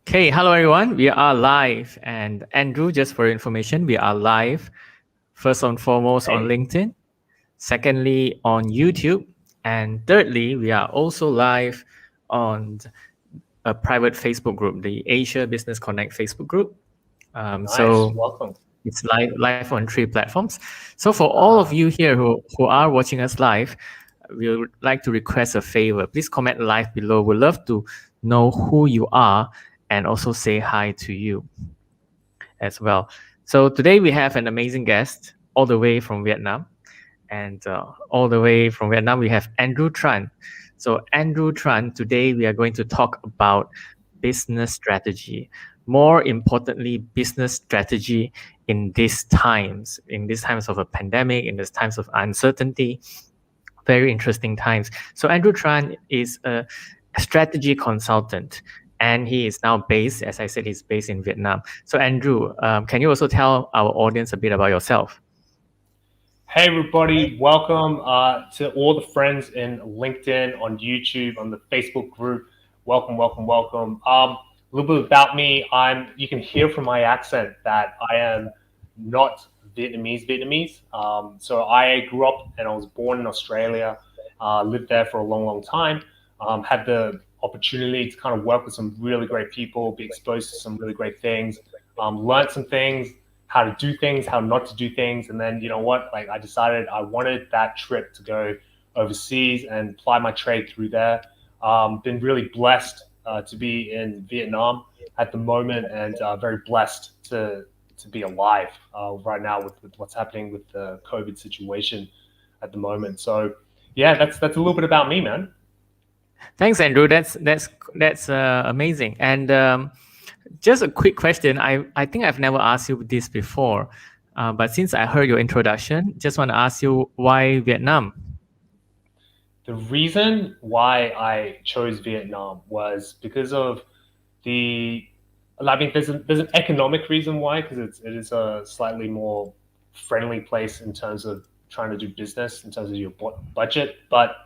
Okay, hello everyone. We are live, and Andrew, just for your information, we are live first and foremost on Hey, LinkedIn, secondly on YouTube, and thirdly, we are also live on a private Facebook group, the Asia Business Connect Facebook group. nice. So Welcome. it's live on 3 platforms. So for all of Ah, you here who are watching us live, we would like to request a favor. Please comment live below. We'd love to know who you are and also say hi to you as well. So today we have an amazing guest all the way from Vietnam. And all the way from Vietnam, we have Andrew Tran. So Andrew Tran, today we are going to talk about business strategy. More importantly, business strategy in these times of a pandemic, in these times of uncertainty, very interesting times. So Andrew Tran is a strategy consultant, and he is now based, as I said, he's based in Vietnam. So Andrew, can you also tell our audience a bit about yourself? hey, everybody. Welcome to all the friends in LinkedIn, on YouTube, on the Facebook group. Welcome, welcome, welcome. A little bit about me. You can hear from my accent that I am not Vietnamese. So I grew up and I was born in Australia, lived there for a long, long time. Had the opportunity to kind of work with some really great people, be exposed to some really great things, learned some things, how to do things, how not to do things. And then, you know what, like I decided I wanted that trip to go overseas and apply my trade through there. Been really blessed to be in Vietnam at the moment, and very blessed to be alive right now with what's happening with the COVID situation at the moment. So yeah, that's a little bit about me, man. Thanks, Andrew. That's amazing. And just a quick question. I think I've never asked you this before, but since I heard your introduction, just want to ask you why Vietnam. The reason why I chose Vietnam was because of the I mean, there's an economic reason why, because it is a slightly more friendly place in terms of trying to do business in terms of your budget. But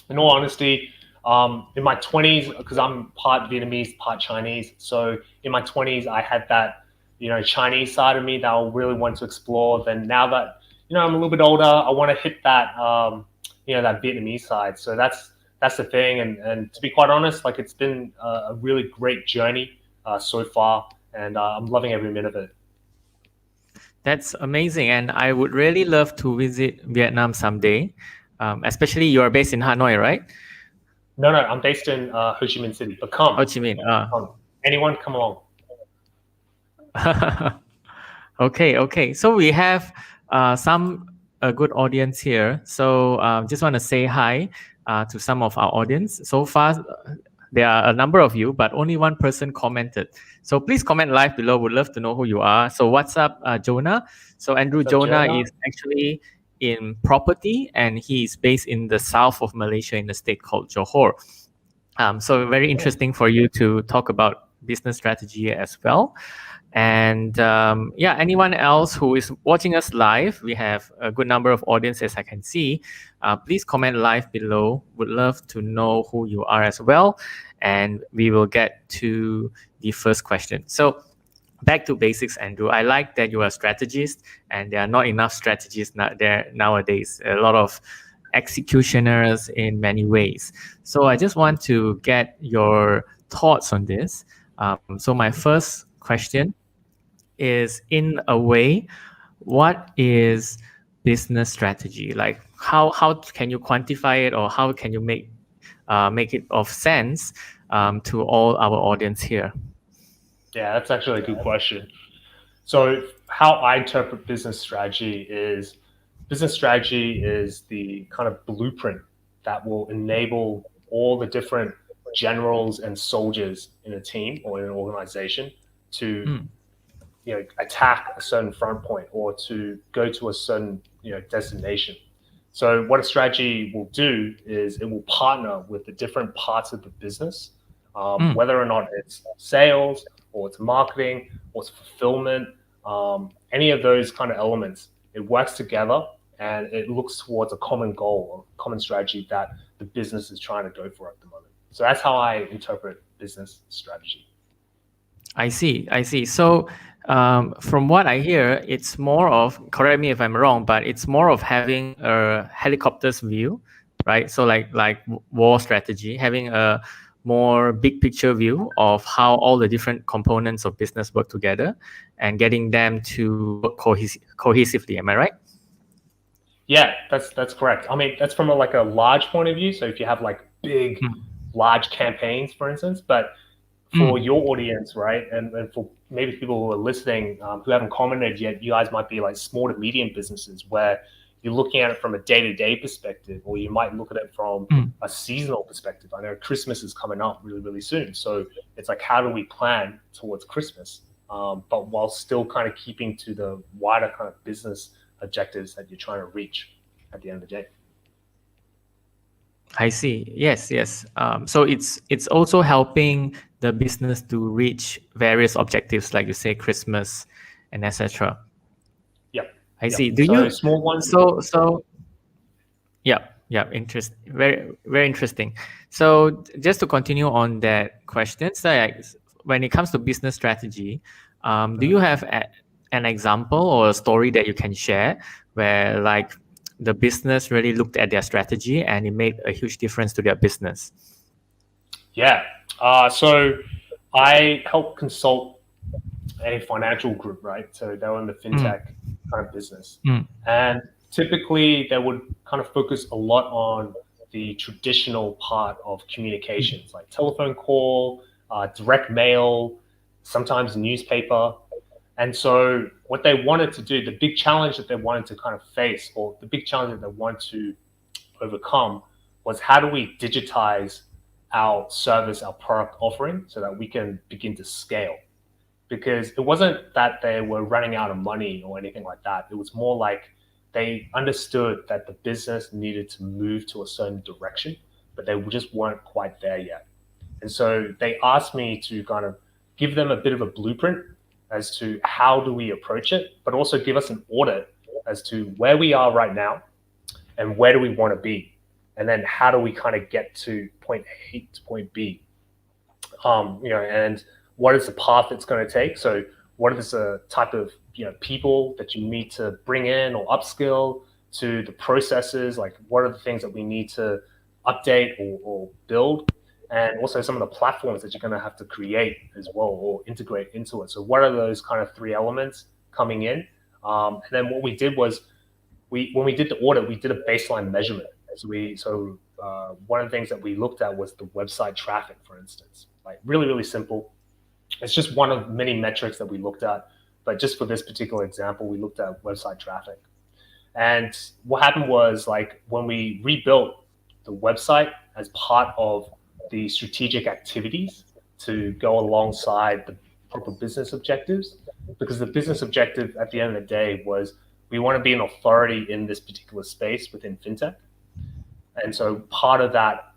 in all honesty, in my 20s, because I'm part Vietnamese, part Chinese, so in my 20s I had that Chinese side of me that I really want to explore. Then now that I'm a little bit older, I want to hit that that Vietnamese side. So that's the thing. And to be quite honest, like it's been a really great journey so far, and I'm loving every minute of it. That's amazing, and I would really love to visit Vietnam someday. Especially you are based in Hanoi, right? No, no, I'm based in Ho Chi Minh City, but Ho Chi Minh. come, anyone come along. Okay, okay. So we have some a good audience here. So just want to say hi to some of our audience. So far, there are a number of you, but only one person commented. So please comment live below. Would love to know who you are. So what's up, Jonah? So Andrew What's up, Jonah Jonah? is actually in property, and he is based in the south of Malaysia in a state called Johor. So very Cool. interesting for you to talk about business strategy as well. And yeah, anyone else who is watching us live, we have a good number of audiences I can see. Please comment live below. Would love to know who you are as well. And we will get to the first question. So back to basics, Andrew. I like that you are a strategist, and there are not enough strategists there nowadays. A lot of executioners in many ways. So I just want to get your thoughts on this. So my first question is, in a way, what is business strategy? Like how can you quantify it, or how can you make it of sense to all our audience here? Yeah, that's actually a good question. So, how I interpret business strategy is the kind of blueprint that will enable all the different generals and soldiers in a team or in an organization to Mm, attack a certain front point or to go to a certain destination. So what a strategy will do is it will partner with the different parts of the business, mm. whether or not it's sales or it's marketing or it's fulfillment, any of those kind of elements. It works together and it looks towards a common goal, a common strategy that the business is trying to go for at the moment. So that's how I interpret business strategy. I see. I see. So, from what I hear, it's more of, correct me if I'm wrong, but it's more of having a helicopter's view, right? So, like war strategy, having a more big picture view of how all the different components of business work together, and getting them to work cohesively. Am I right? Yeah, that's correct. I mean, that's from like a large point of view. So if you have like big, large campaigns, for instance, but for Mm. your audience, right, and for maybe people who are listening who haven't commented yet, you guys might be like small to medium businesses where you're looking at it from a day-to-day perspective, or you might look at it from Mm. a seasonal perspective. I know Christmas is coming up really, really soon, so it's like, how do we plan towards Christmas, but while still kind of keeping to the wider kind of business objectives that you're trying to reach at the end of the day. I see. Yes, yes. So it's also helping the business to reach various objectives, like you say, Christmas, and etc. Yep. I Yep. see. Do So you? small ones. So yeah, yeah. Very, very interesting. So just to continue on that question, so like, when it comes to business strategy, do you have an example or a story that you can share where like the business really looked at their strategy and it made a huge difference to their business? Yeah. So I help consult a financial group, right? So they were in the Mm. fintech kind of business. Mm. And typically they would kind of focus a lot on the traditional part of communications, like telephone call, direct mail, sometimes newspaper. And so what they wanted to do, the big challenge that they wanted to kind of face, or the big challenge that they wanted to overcome, was how do we digitize our service, our product offering, so that we can begin to scale. Because it wasn't that they were running out of money or anything like that. It was more like they understood that the business needed to move to a certain direction, but they just weren't quite there yet. And so they asked me to kind of give them a bit of a blueprint as to how do we approach it, but also give us an audit as to where we are right now and where do we want to be, and then how do we kind of get to point A to point B, and what is the path it's going to take. So what is the type of people that you need to bring in or upskill, to the processes, like what are the things that we need to update or build, and also some of the platforms that you're going to have to create as well or integrate into it. So what are those kind of three elements coming in? And then what we did was, when we did the audit, we did a baseline measurement. So one of the things that we looked at was the website traffic, for instance. Like really, really simple. It's just one of many metrics that we looked at. But just for this particular example, we looked at website traffic. And what happened was, like, when we rebuilt the website as part of the strategic activities to go alongside the proper business objectives, because the business objective at the end of the day was, we want to be an authority in this particular space within fintech. And so part of that,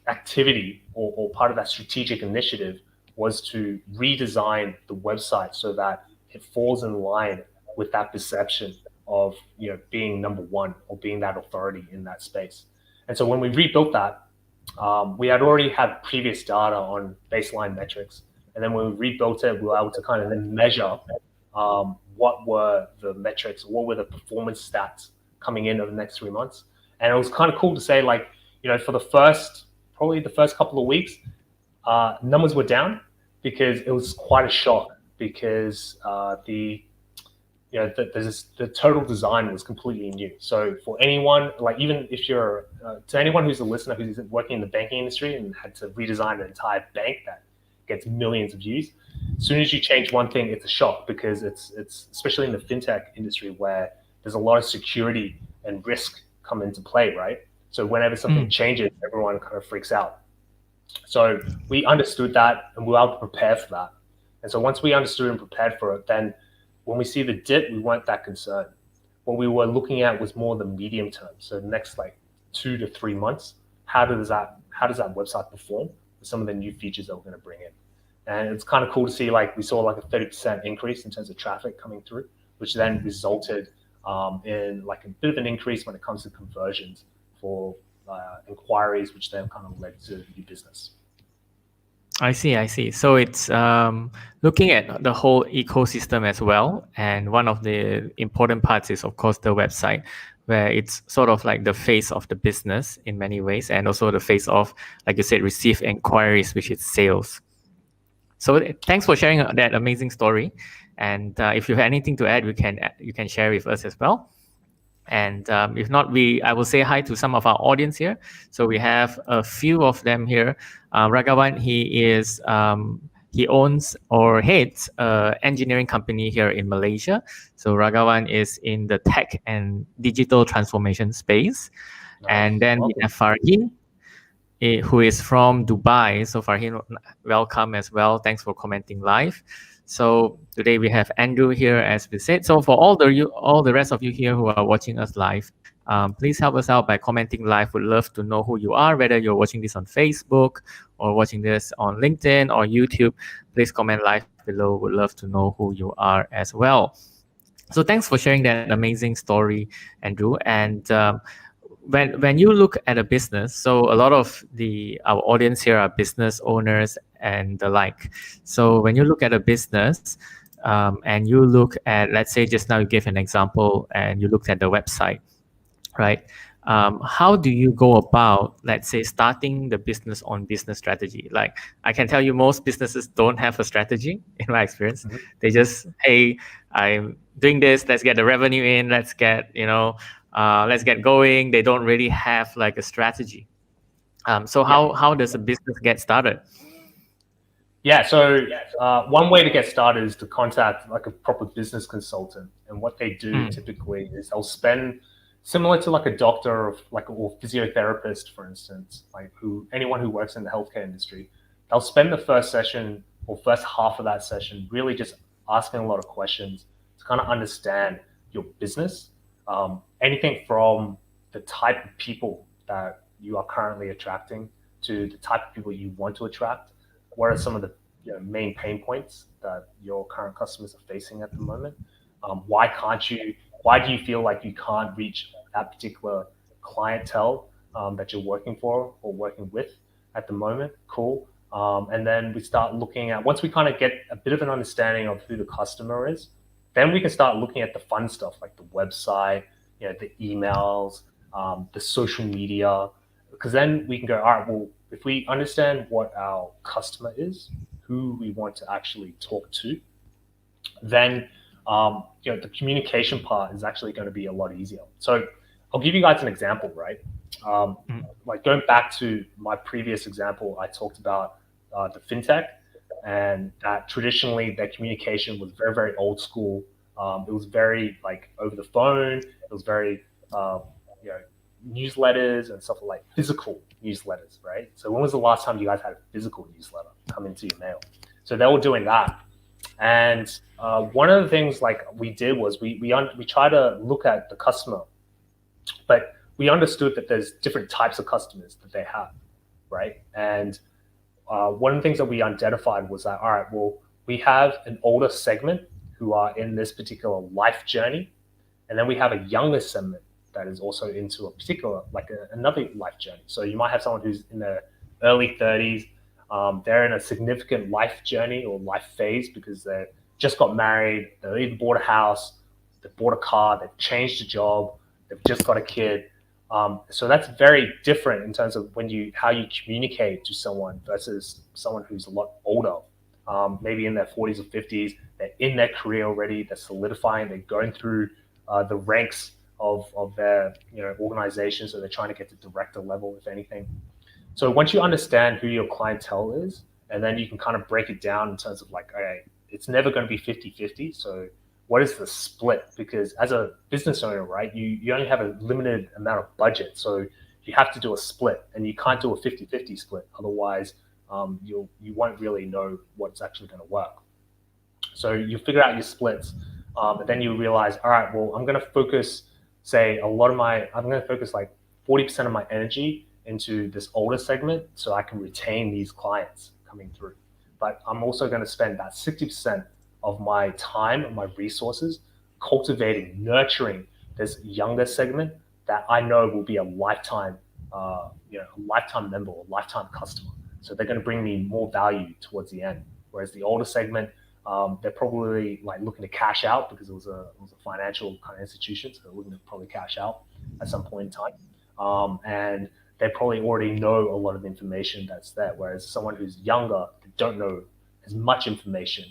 activity, or part of that strategic initiative, was to redesign the website so that it falls in line with that perception of being number one or being that authority in that space. And so when we rebuilt that, we had already had previous data on baseline metrics, and then when we rebuilt it, we were able to kind of then measure what were the metrics, what were the performance stats coming in over the next 3 months. And it was kind of cool to say, like, for probably the first couple of weeks, numbers were down, because it was quite a shock, because the total design was completely new. So for anyone, like, even if you're to anyone who's a listener who's working in the banking industry and had to redesign an entire bank that gets millions of views, as soon as you change one thing, it's a shock, because it's especially in the fintech industry, where there's a lot of security and risk come into play, right? So whenever something changes, everyone kind of freaks out. So we understood that, and we were able to prepare for that. And so once we understood and prepared for it, then when we see the dip, we weren't that concerned. What we were looking at was more the medium term. So the next, like, 2 to 3 months, how does that website perform with some of the new features that we're going to bring in? And it's kind of cool to see, like, we saw like a 30% increase in terms of traffic coming through, which then resulted in like a bit of an increase when it comes to conversions for inquiries, which then kind of led to new business. I see, I see. So it's looking at the whole ecosystem as well. And one of the important parts is, of course, the website, where it's sort of like the face of the business in many ways, and also the face of, like you said, receive inquiries, which is sales. So thanks for sharing that amazing story. And if you have anything to add, you can share with us as well. And if not, I will say hi to some of our audience here. So we have a few of them here. Ragavan, he owns or heads an engineering company here in Malaysia. So Ragavan is in the tech and digital transformation space. Nice. And then Welcome. we have Farhin, who is from Dubai. So Farhin, welcome as well. Thanks for commenting live. So today we have Andrew here, as we said. So for all the rest of you here who are watching us live, please help us out by commenting live. Would love to know who you are, whether you're watching this on Facebook or watching this on LinkedIn or YouTube. Please comment live below. Would love to know who you are as well. So thanks for sharing that amazing story, Andrew. And when you look at a business, so a lot of our audience here are business owners and the like. So when you look at a business, and you look at, let's say just now you gave an example, and you looked at the website, right? How do you go about, let's say, starting the business on business strategy? Like, I can tell you most businesses don't have a strategy in my experience. Mhm. They just, hey, I'm doing this, let's get the revenue in, let's get going. They don't really have like a strategy. So how does a business get started? Yeah, so one way to get started is to contact like a proper business consultant, and what they do typically is they'll spend, similar to like a doctor or physiotherapist, for instance, like anyone who works in the healthcare industry, they'll spend the first session or first half of that session really just asking a lot of questions to kind of understand your business, anything from the type of people that you are currently attracting to the type of people you want to attract. What are some of the main pain points that your current customers are facing at the moment? Why do you feel like you can't reach that particular clientele that you're working for or working with at the moment? Cool. And then we start looking at, once we kind of get a bit of an understanding of who the customer is, then we can start looking at the fun stuff like the website, the emails, the social media, because then we can go, all right, well, if we understand what our customer is, who we want to actually talk to, then the communication part is actually going to be a lot easier. So I'll give you guys an example, right? Like going back to my previous example, I talked about the fintech, and that traditionally their communication was very, very old school. It was very like over the phone. It was very newsletters and stuff like physical newsletters, right? So when was the last time you guys had a physical newsletter come into your mail? So they were doing that. And one of the things like we did was we try to look at the customer, but we understood that there's different types of customers that they have, right? And one of the things that we identified was that, all right, well, we have an older segment who are in this particular life journey, and then we have a younger segment that is also into a particular, like another life journey. So you might have someone who's in their early 30s. They're in a significant life journey or life phase because they just got married, they even bought a house, they bought a car, they've changed a job, they've just got a kid. So that's very different in terms of how you communicate to someone versus someone who's a lot older, maybe in their 40s or 50s. They're in their career already, they're solidifying, they're going through the ranks of their organization, so they're trying to get to director level, if anything. So once you understand who your clientele is, and then you can kind of break it down in terms of like, okay, it's never going to be 50-50. So what is the split? Because as a business owner, right, you only have a limited amount of budget. So you have to do a split, and you can't do a 50-50 split. Otherwise, you won't really know what's actually going to work. So you figure out your splits, and then you realize, all right, well, I'm going to focus, I'm going to focus like 40% of my energy into this older segment so I can retain these clients coming through. But I'm also going to spend about 60% of my time and my resources cultivating, nurturing this younger segment that I know will be a lifetime, a lifetime member or lifetime customer. So they're going to bring me more value towards the end. Whereas the older segment, they're probably like looking to cash out because it was a financial kind of institution, so they're looking to probably cash out at some point in time. And they probably already know a lot of information that's there. Whereas someone who's younger, they don't know as much information,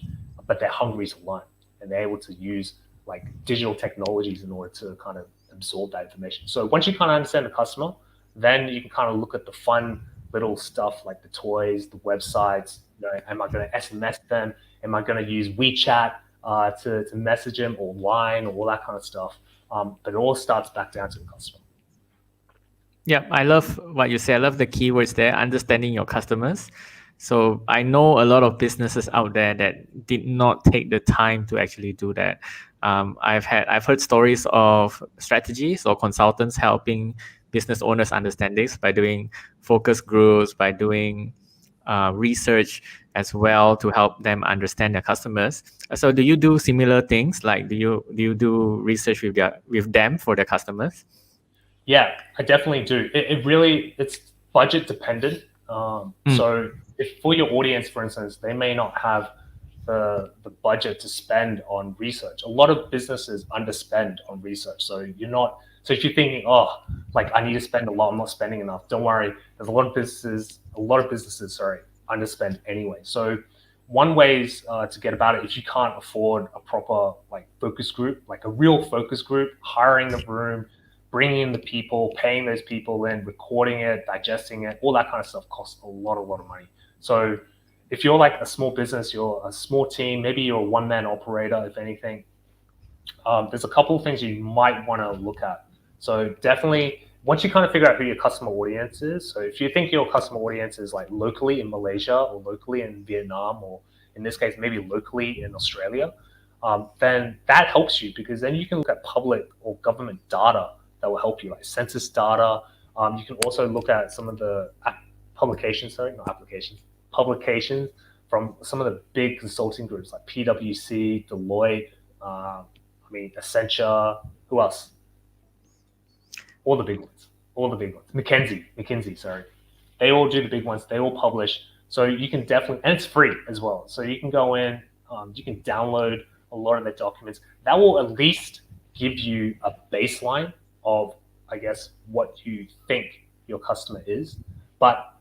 but they're hungry to learn and they're able to use like digital technologies in order to kind of absorb that information. So once you kind of understand the customer, then you can kind of look at the fun little stuff like the toys, the websites. You know, am I going to SMS them? Am I going to use WeChat to message them, or Line, or all that kind of stuff? But it all starts back down to the customer. Yeah, I love what you say. I love the keywords there, understanding your customers. So I know a lot of businesses out there that did not take the time to actually do that. I've heard stories of strategies or consultants helping business owners understand this by doing focus groups, by doing research as well to help them understand their customers. So do you do similar things? Like do you do research with them for their customers? Yeah, I definitely do. It's budget dependent. So if for your audience, for instance, they may not have the budget to spend on research. A lot of businesses underspend on research. So if you're thinking, oh, like I need to spend a lot, I'm not spending enough. Don't worry. There's a lot of businesses, underspend anyway. So one way to get about it, if you can't afford a proper like focus group, like a real focus group, hiring a room, bringing in the people, paying those people in, recording it, digesting it, all that kind of stuff costs a lot of money. So if you're like a small business, you're a small team, maybe you're a one-man operator, if anything, there's a couple of things you might want to look at. So definitely, once you kind of figure out who your customer audience is, so if you think your customer audience is like locally in Malaysia or locally in Vietnam, or in this case, maybe locally in Australia, then that helps you because then you can look at public or government data that will help you, like census data. You can also look at some of the publications from some of the big consulting groups like PwC, Deloitte, Accenture, who else? All the big ones. McKinsey, sorry. They all do the big ones. They all publish. So you can definitely, and it's free as well. So you can go in, you can download a lot of their documents. That will at least give you a baseline of, I guess, what you think your customer is. But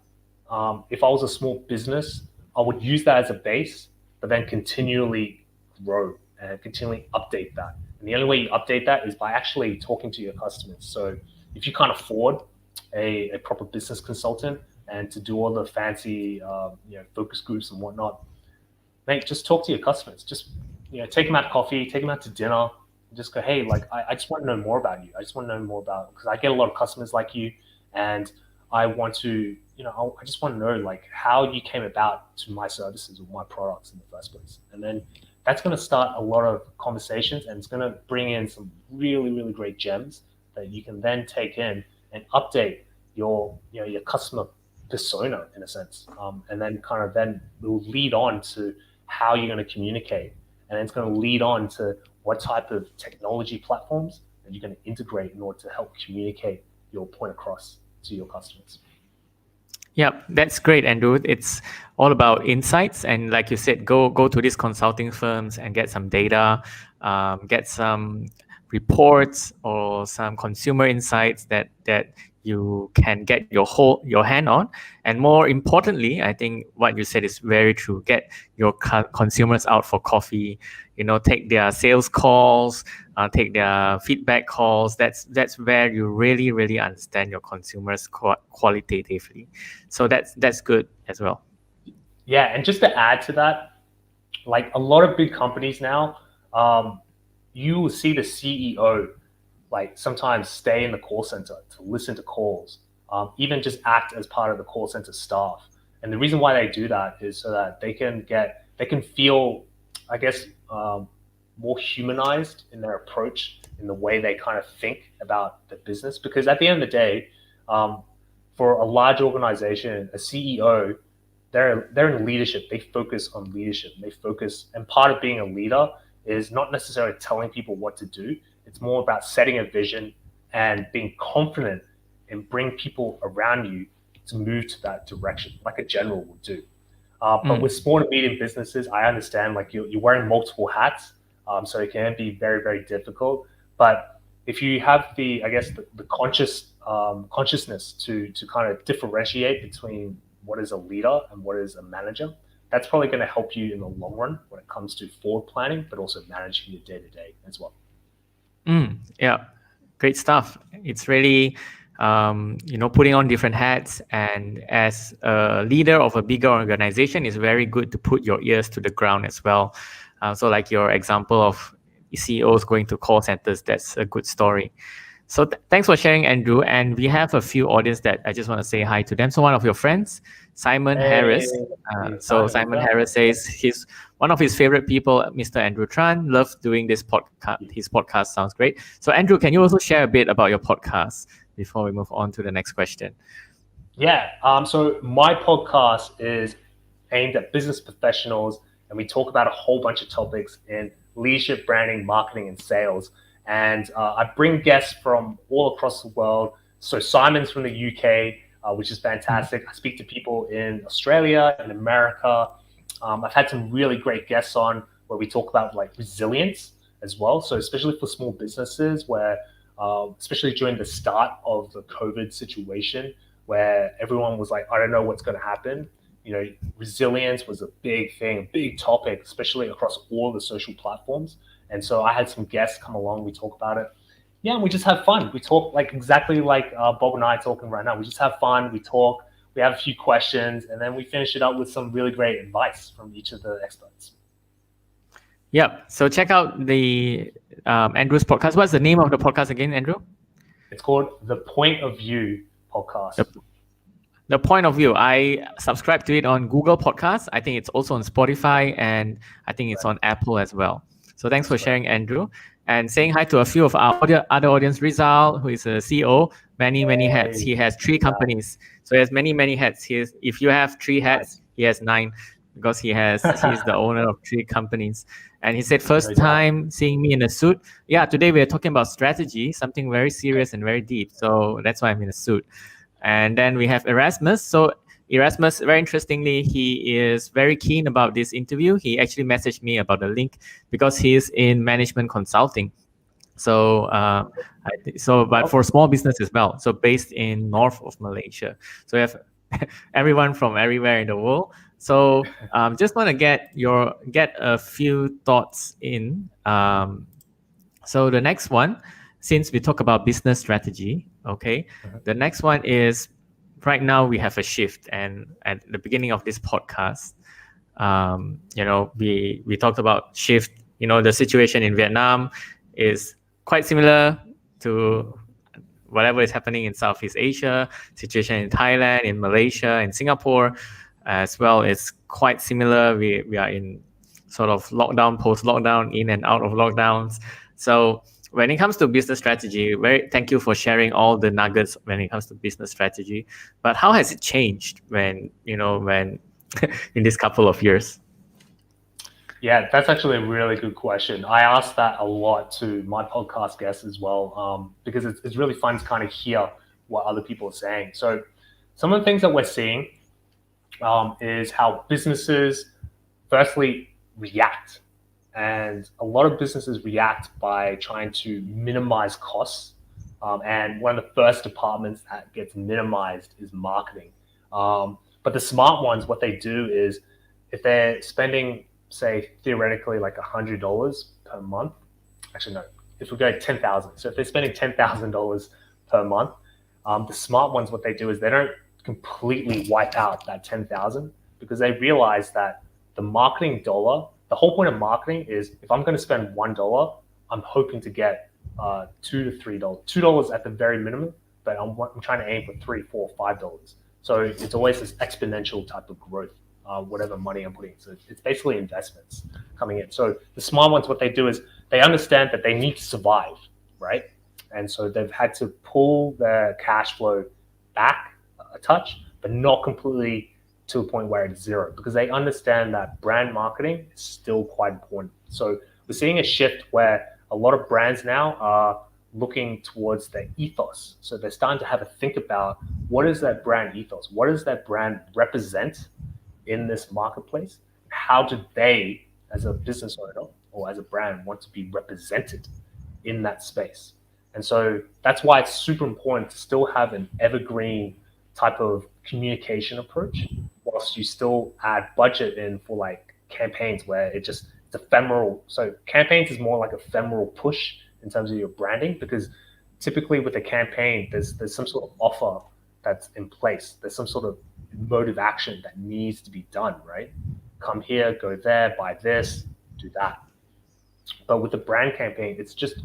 if I was a small business, I would use that as a base, but then continually grow and continually update that. And the only way you update that is by actually talking to your customers. So if you can't afford a proper business consultant and to do all the fancy focus groups and whatnot, mate, just talk to your customers. Just take them out to coffee, take them out to dinner, and just go, hey, like I just want to know more about you. I just want to know more about, because I get a lot of customers like you, and I want to, I just want to know like how you came about to my services or my products in the first place. And then that's going to start a lot of conversations, and it's going to bring in some really, really great gems that you can then take in and update your customer persona in a sense. And then it will lead on to how you're going to communicate. And it's going to lead on to what type of technology platforms that you're going to integrate in order to help communicate your point across to your customers. Yeah, that's great, Andrew. It's all about insights, and like you said, go to these consulting firms and get some data, get some reports or some consumer insights that you can get your hand on. And more importantly, I think what you said is very true. Get your consumers out for coffee. Take their sales calls, take their feedback calls. That's where you really, really understand your consumers qualitatively. So that's good as well. Yeah, and just to add to that, like a lot of big companies now, you will see the CEO like sometimes stay in the call center to listen to calls, even just act as part of the call center staff. And the reason why they do that is so that they can feel, I guess, more humanized in their approach, in the way they kind of think about the business. Because at the end of the day, for a large organization, a CEO, they're in leadership. They focus on leadership. And part of being a leader is not necessarily telling people what to do. It's more about setting a vision and being confident and bring people around you to move to that direction, like a general would do. But with small to medium businesses, I understand like you're wearing multiple hats, so it can be very, very difficult. But if you have the, I guess, the consciousness to kind of differentiate between what is a leader and what is a manager, that's probably going to help you in the long run when it comes to forward planning, but also managing your day to day as well. Yeah, great stuff. It's really, putting on different hats. And as a leader of a bigger organization, it's very good to put your ears to the ground as well. So like your example of CEOs going to call centers, that's a good story. So thanks for sharing, Andrew. And we have a few audience that I just want to say hi to them. So one of your friends, Simon Harris. Simon Harris says he's one of his favorite people, Mr. Andrew Tran. Love doing this podcast. His podcast sounds great. So Andrew, can you also share a bit about your podcast before we move on to the next question? Yeah. So my podcast is aimed at business professionals, and we talk about a whole bunch of topics in leadership, branding, marketing, and sales. And I bring guests from all across the world. So Simon's from the UK, which is fantastic. I speak to people in Australia, in America. I've had some really great guests on where we talk about like resilience as well. So especially for small businesses where, especially during the start of the COVID situation, where everyone was like, I don't know what's going to happen. Resilience was a big thing, a big topic, especially across all the social platforms. And so I had some guests come along. We talk about it. Yeah, and we just have fun. We talk like exactly like Bob and I are talking right now. We just have fun. We talk. We have a few questions, and then we finish it up with some really great advice from each of the experts. Yeah. So check out the Andrew's podcast. What's the name of the podcast again, Andrew? It's called The Point of View Podcast. The Point of View. I subscribe to it on Google Podcasts. I think it's also on Spotify, and I think it's on Apple as well. So thanks for sharing, Andrew. And saying hi to a few of our other audience, Rizal, who is a CEO, many hats. He has 3 companies. So he has many hats. If you have 3 hats, he has 9 because he's the owner of 3 companies. And he said, first time seeing me in a suit. Yeah, today we're talking about strategy, something very serious and very deep. So that's why I'm in a suit. And then we have Erasmus. So Erasmus, very interestingly, he is very keen about this interview. He actually messaged me about the link because he is in management consulting. So, but for small business as well. So based in north of Malaysia. So we have everyone from everywhere in the world. So just want to get a few thoughts in. So the next one, since we talk about business strategy, okay, the next one is, right now we have a shift, and at the beginning of this podcast, we talked about shift. The situation in Vietnam is quite similar to whatever is happening in Southeast Asia. Situation in Thailand, in Malaysia, in Singapore, as well, is quite similar. We are in sort of lockdown, post-lockdown, in and out of lockdowns. So when it comes to business strategy, thank you for sharing all the nuggets when it comes to business strategy. But how has it changed when in this couple of years? Yeah, that's actually a really good question. I ask that a lot to my podcast guests as well, because it's really fun to kind of hear what other people are saying. So some of the things that we're seeing is how businesses firstly react. And a lot of businesses react by trying to minimize costs. And one of the first departments that gets minimized is marketing. But the smart ones, what they do is if they're spending, say, theoretically like $100 per month, actually, no, if we go 10,000. So if they're spending $10,000 per month, the smart ones, what they do is they don't completely wipe out that 10,000 because they realize that the marketing dollar, the whole point of marketing is if I'm going to spend $1, I'm hoping to get $2 to $3, $2 at the very minimum, but I'm trying to aim for $3, $4, $5. So it's always this exponential type of growth, whatever money I'm putting. So it's basically investments coming in. So the smart ones, what they do is they understand that they need to survive, right? And so they've had to pull their cash flow back a touch, but not completely to a point where it's zero, because they understand that brand marketing is still quite important. So we're seeing a shift where a lot of brands now are looking towards their ethos. So they're starting to have a think about what is that brand ethos? What does that brand represent in this marketplace? How do they, as a business owner or as a brand, want to be represented in that space? And so that's why it's super important to still have an evergreen type of communication approach, whilst you still add budget in for like campaigns where it's ephemeral. So campaigns is more like ephemeral push in terms of your branding, because typically with a campaign, there's some sort of offer that's in place. There's some sort of mode of action that needs to be done, right? Come here, go there, buy this, do that. But with the brand campaign, it's just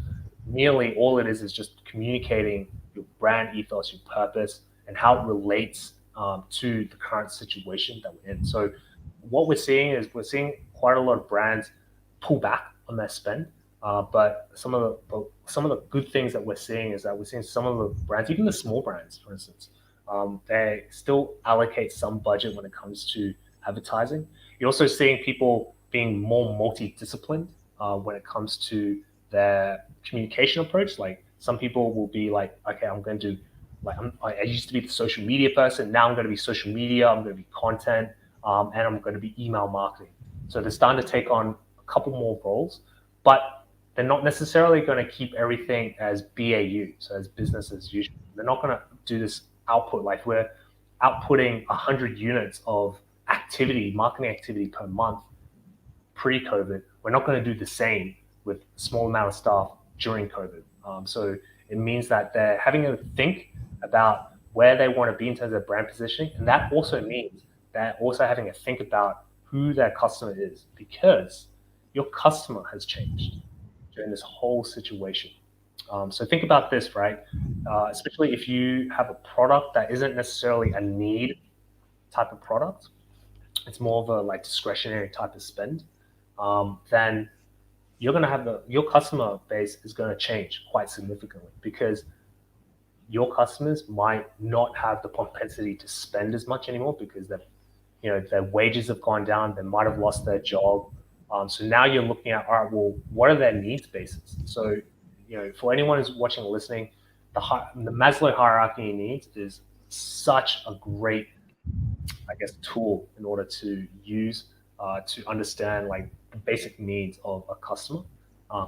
merely all it is just communicating your brand ethos, your purpose, and how it relates to the current situation that we're in. So what we're seeing is we're seeing quite a lot of brands pull back on their spend. But some of the good things that we're seeing is that we're seeing some of the brands, even the small brands, for instance, they still allocate some budget when it comes to advertising. You're also seeing people being more multidisciplined when it comes to their communication approach. Like some people will be like, okay, I'm going to I used to be the social media person. Now I'm going to be social media. I'm going to be content, and I'm going to be email marketing. So they're starting to take on a couple more roles, but they're not necessarily going to keep everything as BAU, so as business as usual. They're not going to do this output like we're outputting 100 units of marketing activity per month pre-COVID. We're not going to do the same with a small amount of staff during COVID. So it means that they're having to think about where they want to be in terms of brand positioning. And that also means they're also having to think about who their customer is, because your customer has changed during this whole situation. So think about this, right? Especially if you have a product that isn't necessarily a need type of product, it's more of a like discretionary type of spend, then you're going to have your customer base is going to change quite significantly, because your customers might not have the propensity to spend as much anymore because their wages have gone down. They might have lost their job. So now you're looking at, all right, well, what are their needs bases? So, for anyone who's watching or listening, the Maslow hierarchy of needs is such a great, I guess, tool in order to use to understand like the basic needs of a customer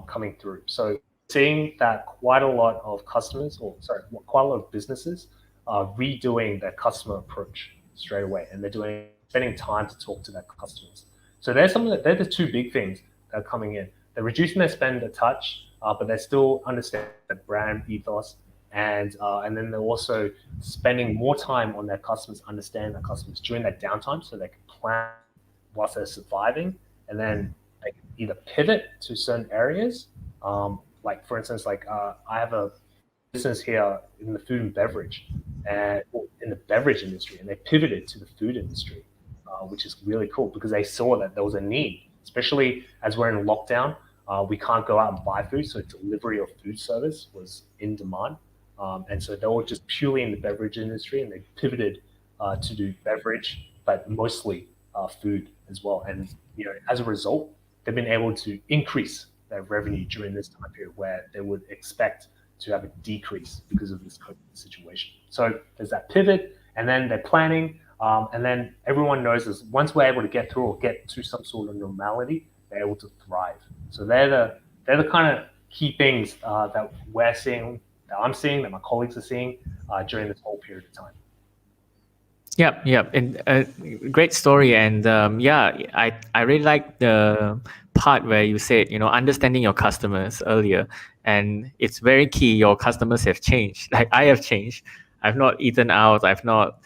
coming through. So seeing that quite a lot of quite a lot of businesses are redoing their customer approach straight away, and they're spending time to talk to their customers. So they're the two big things that are coming in. They're reducing their spend a touch, but they still understand the brand ethos, and then they're also spending more time on their customers, understanding their customers during that downtime, so they can plan whilst they're surviving, and then they can either pivot to certain areas. Like for instance, I have a business here in the food and beverage, and in the beverage industry, and they pivoted to the food industry, which is really cool because they saw that there was a need, especially as we're in lockdown. We can't go out and buy food, so delivery of food service was in demand. And so they were just purely in the beverage industry, and they pivoted to do beverage, but mostly food as well. And as a result, they've been able to increase their revenue during this time period where they would expect to have a decrease because of this COVID situation. So there's that pivot, and then they're planning, and then everyone knows this. Once we're able to get through or get to some sort of normality, they're able to thrive. So they're the kind of key things that we're seeing, that I'm seeing, that my colleagues are seeing during this whole period of time. Yeah, and great story, and I really like the part where you said understanding your customers earlier, and it's very key. Your customers have changed. Like I have changed. I've not eaten out. I've not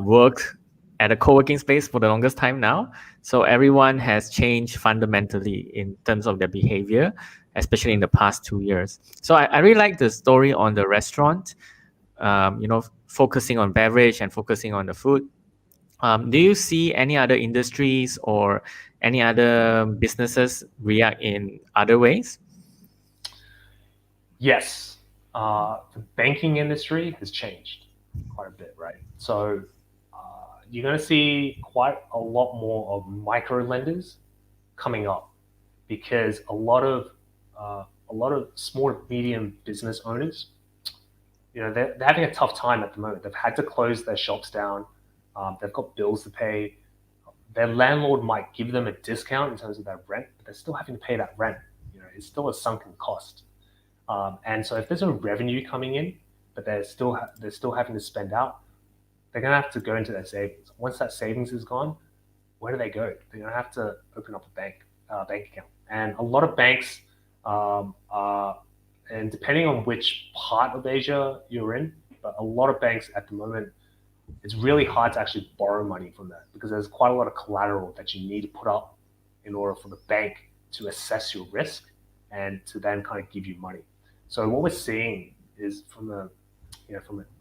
worked at a co-working space for the longest time now. So everyone has changed fundamentally in terms of their behavior, especially in the past 2 years. So I really like the story on the restaurant. Focusing on beverage and focusing on the food. Do you see any other industries or any other businesses react in other ways? Yes, the banking industry has changed quite a bit, right? So you're going to see quite a lot more of micro lenders coming up, because a lot of small medium business owners they're having a tough time at the moment. They've had to close their shops down. They've got bills to pay. Their landlord might give them a discount in terms of their rent, but they're still having to pay that rent. It's still a sunken cost. And so if there's no revenue coming in, but they're still having to spend out, they're going to have to go into their savings. Once that savings is gone, where do they go? They're going to have to open up a bank account. And a lot of banks and depending on which part of Asia you're in, but a lot of banks at the moment, it's really hard to actually borrow money from that because there's quite a lot of collateral that you need to put up in order for the bank to assess your risk and to then kind of give you money. So what we're seeing is from the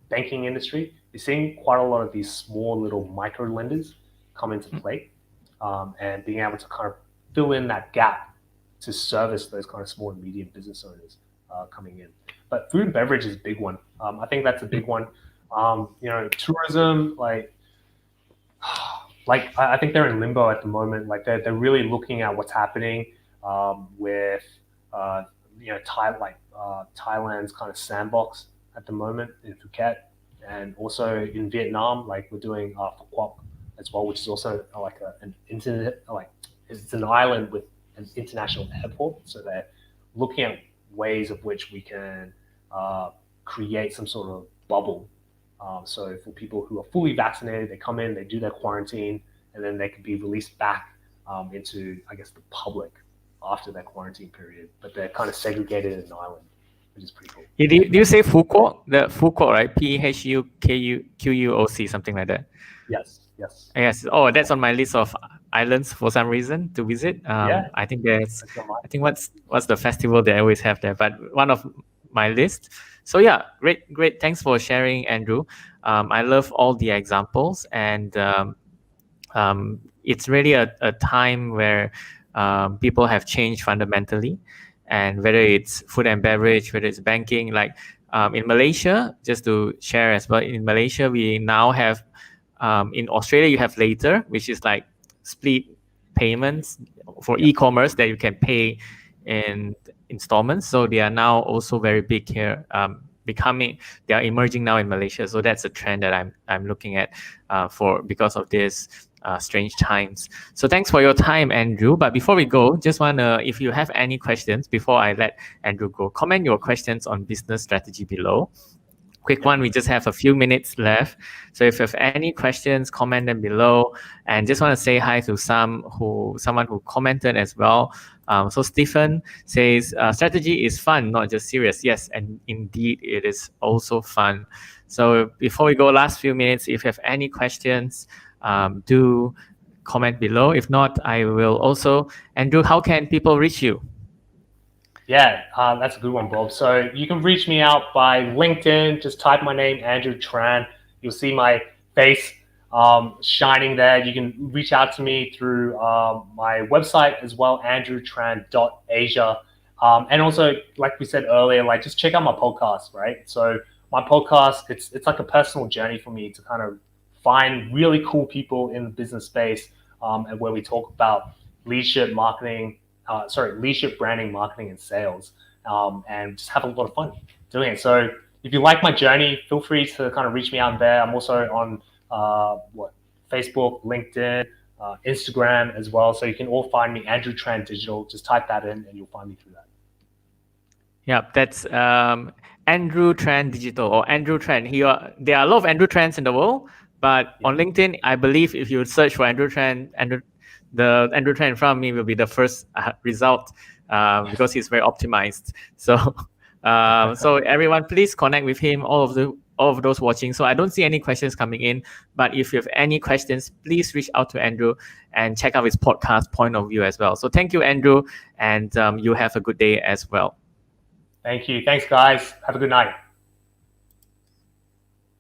banking industry, you're seeing quite a lot of these small little micro lenders come into play and being able to kind of fill in that gap to service those kind of small and medium business owners coming in. But food and beverage is a big one. I think that's a big one. Tourism, I think they're in limbo at the moment. Like they're really looking at what's happening with Thailand's kind of sandbox at the moment in Phuket, and also in Vietnam. Like we're doing Phu Quoc as well, which is also it's an island with an international airport. So they're looking at ways of which we can create some sort of bubble. So for people who are fully vaccinated, they come in, they do their quarantine, and then they can be released back into, I guess, the public after their quarantine period. But they're kind of segregated in an island, which is pretty cool. Do you say Phu Quoc? The Phu Quoc, right? PHUQUOC, something like that. Yes. Yes. Oh, that's on my list of islands for some reason to visit. I think what's the festival they always have there, but one of my list. So yeah, great. Thanks for sharing, Andrew. I love all the examples, and it's really a time where people have changed fundamentally, and whether it's food and beverage, whether it's banking, like in Malaysia, just to share as well, in Malaysia we now have, in Australia you have later, which is like split payments for e-commerce that you can pay in installments. So they are now also very big here, they are emerging now in Malaysia. So that's a trend that I'm looking at because of this strange times. So thanks for your time, Andrew. But before we go, just if you have any questions before I let Andrew go, comment your questions on business strategy below. Quick one, we just have a few minutes left. So if you have any questions, comment them below. And just want to say hi to someone who commented as well. So Stephen says, strategy is fun, not just serious. Yes, and indeed it is also fun. So before we go, last few minutes, if you have any questions, do comment below. If not, I will also. Andrew, how can people reach you? Yeah, that's a good one, Bob. So you can reach me out by LinkedIn. Just type my name, Andrew Tran. You'll see my face shining there. You can reach out to me through my website as well, andrewtran.asia. And also, like we said earlier, just check out my podcast, right? So my podcast, it's like a personal journey for me to kind of find really cool people in the business space, and where we talk about leadership, branding, marketing, and sales, and just have a lot of fun doing it. So if you like my journey, feel free to kind of reach me out there. I'm also on Facebook, LinkedIn, Instagram as well. So you can all find me, Andrew Tran Digital. Just type that in and you'll find me through that. Yeah, that's Andrew Tran Digital or Andrew Tran. There are a lot of Andrew Trans in the world, but on LinkedIn, I believe if you search for Andrew Tran, the Andrew Tran in front of me will be the first result because he's very optimized. So everyone, please connect with him, all of those watching. So I don't see any questions coming in, but if you have any questions, please reach out to Andrew and check out his podcast, Point of View, as well. So thank you, Andrew, and you have a good day as well. Thank you. Thanks, guys. Have a good night.